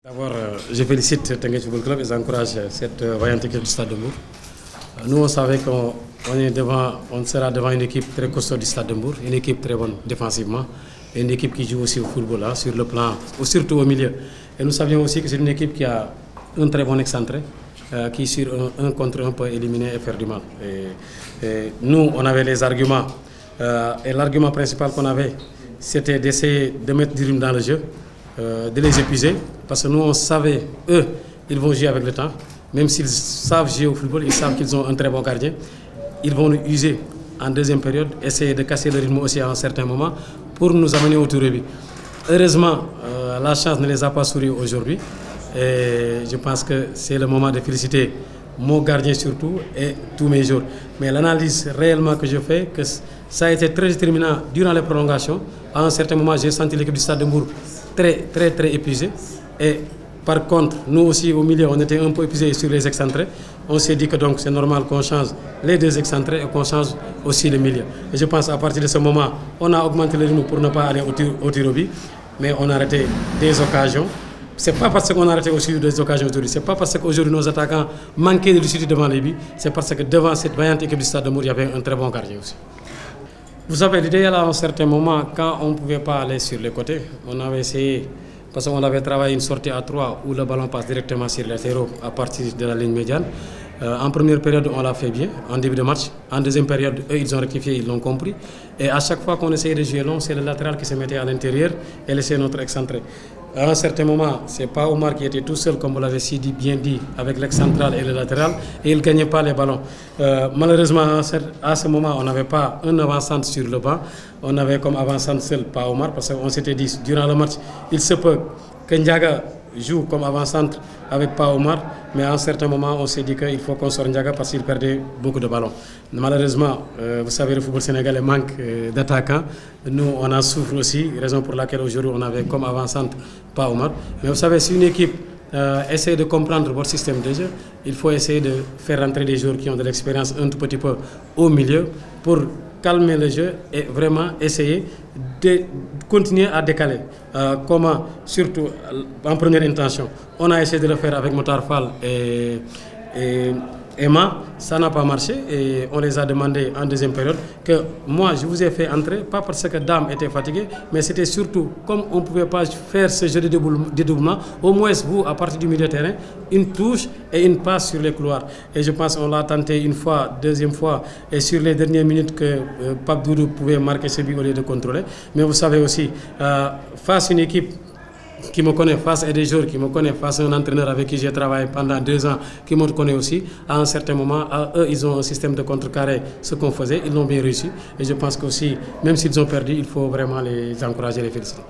D'abord, je félicite Teungueth Football Club et j'encourage cette vaillante équipe du Stade de Mbour. Nous, on savait qu'on sera devant une équipe très costaud du Stade de Mbour, une équipe très bonne défensivement, et une équipe qui joue aussi au football, sur le plan, surtout au milieu. Et nous savions aussi que c'est une équipe qui a un très bon excentré, qui sur un contre un peut éliminer et faire du mal. Et nous, on avait les arguments, et l'argument principal qu'on avait, c'était d'essayer de mettre du rythme dans le jeu, de les épuiser, parce que nous on savait, eux, ils vont jouer avec le temps, même s'ils savent jouer au football, ils savent qu'ils ont un très bon gardien, ils vont nous user en deuxième période, essayer de casser le rythme aussi à un certain moment pour nous amener au tour de but. Heureusement, la chance ne les a pas souri aujourd'hui et je pense que c'est le moment de féliciter mon gardien surtout et tous mes joueurs. Mais l'analyse réellement que je fais, que ça a été très déterminant durant les prolongations. À un certain moment, j'ai senti l'équipe du Stade de Mbour très épuisée. Et par contre, nous aussi au milieu, on était un peu épuisés sur les excentrés. On s'est dit que donc c'est normal qu'on change les deux excentrés et qu'on change aussi le milieu. Et je pense qu'à partir de ce moment, on a augmenté le rythme pour ne pas aller au tir au but, mais on a arrêté des occasions. Ce n'est pas parce qu'on a arrêté aussi des occasions aujourd'hui, ce n'est pas parce qu'aujourd'hui nos attaquants manquaient de lucidité devant les buts, c'est parce que devant cette vaillante équipe du Stade de Mbour, il y avait un très bon gardien aussi. Vous savez, l'idéal à un certain moment, quand on ne pouvait pas aller sur les côtés, on avait essayé, parce qu'on avait travaillé une sortie à 3 où le ballon passe directement sur les latéraux à partir de la ligne médiane. En première période, on l'a fait bien, en début de match. En deuxième période, eux, ils ont rectifié, ils l'ont compris. Et à chaque fois qu'on essayait de jouer long, c'est le latéral qui se mettait à l'intérieur et laissait notre excentré. À un certain moment, ce n'est pas Omar qui était tout seul, comme vous l'avez bien dit, avec l'ex-central et le latéral, et il ne gagnait pas les ballons. Malheureusement, à ce moment, on n'avait pas un avant-centre sur le banc. On avait comme avant-centre seul pas Omar, parce qu'on s'était dit, durant le match, il se peut que Ndiaga joue comme avant-centre avec pas Omar, mais à un certain moment, on s'est dit qu'il faut qu'on sorte Ndiaga parce qu'il perdait beaucoup de ballons. Malheureusement, vous savez, le football sénégalais manque d'attaquants. Nous, on en souffre aussi, raison pour laquelle aujourd'hui, on avait comme avant-centre pas Omar. Mais vous savez, si une équipe essaie de comprendre votre système de jeu, il faut essayer de faire rentrer des joueurs qui ont de l'expérience un tout petit peu au milieu pour calmer le jeu et vraiment essayer de continuer à décaler. Comment, surtout en première intention, on a essayé de le faire avec Motar Fall et Emma, ça n'a pas marché et on les a demandé en deuxième période que moi je vous ai fait entrer, pas parce que Dame était fatigué, mais c'était surtout comme on ne pouvait pas faire ce jeu de dédoublement, au moins vous, à partir du milieu de terrain, une touche et une passe sur les couloirs. Et je pense qu'on l'a tenté une fois, deuxième fois, et sur les dernières minutes que Pape Doudou pouvait marquer ce but au lieu de contrôler. Mais vous savez aussi, face à une équipe qui me connaît, face à des joueurs qui me connaissent, face à un entraîneur avec qui j'ai travaillé pendant 2 ans, qui me connaît aussi, à un certain moment, eux, ils ont un système de contrecarré, ce qu'on faisait, ils l'ont bien réussi. Et je pense qu'aussi, même s'ils ont perdu, il faut vraiment les encourager et les féliciter.